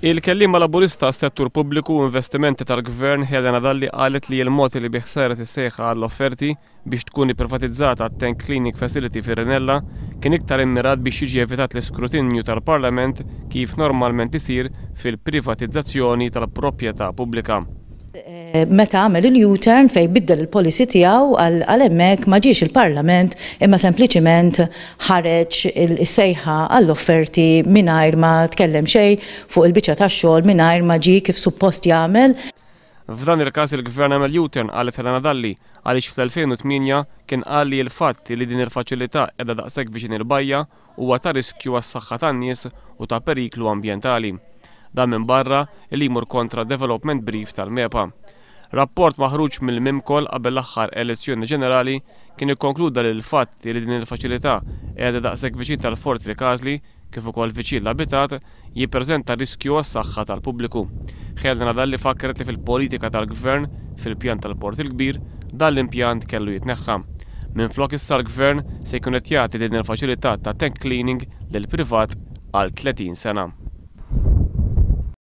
Il-kellima laburista s-settur pubbliku u investimenti tal-Gvern Helena Dalli qalet li l-mod li biħsaret is-sejħa għall-offerti biex tkun privatizzata tank cleaning facility fir-Rinella kien iktar immirat biex jiġi evitat l-iskrutinju tal-Parlament kif normalment isir fil-privatizzazzjoni tal-proprjetà pubblika. Meta għamel il-U-turn fej biddel il-policy tiegħu għal hemmhekk ma ġiex il-Parlament imma sempliċiment ħareġ is-sejħa għall-offerti mingħajr ma tkellem xejn fuq il-biċċa tax-xogħol mingħajr ma ġie kif suppost jagħmel. F'dan il-każ il-Gvern għamel U-turn qalet Helena Dalli għaliex fl-2008 kien qal li l-fatt li din il-faċilità qiegħda daqshekk viċin il-bajja huwa ta' riskju għas-saħħa tan-nies u ta' periklu ambjentali. Dan minn barra li jmur kontra Development Brief tal-MEPA. Rapport maħruġ mill-Mimkol qabel l-aħħar elezzjoni ġenerali kien ikkonkluda li l-fatt li din il-faċilità qiegħda daqshekk viċin tal-Fort Ricasli kif ukoll viċin l-abitat jippreżenta riskju għas-saħħa tal-pubbliku. Helena Dalli fakkret li fil-politika tal-Gvern fil-pjan tal-Port il-Kbir dan l-impjant kellu jitneħħa. Minflok issa l-Gvern se jkun qed jagħti din il-faċilità ta' tank cleaning lil privat għal 30 sena.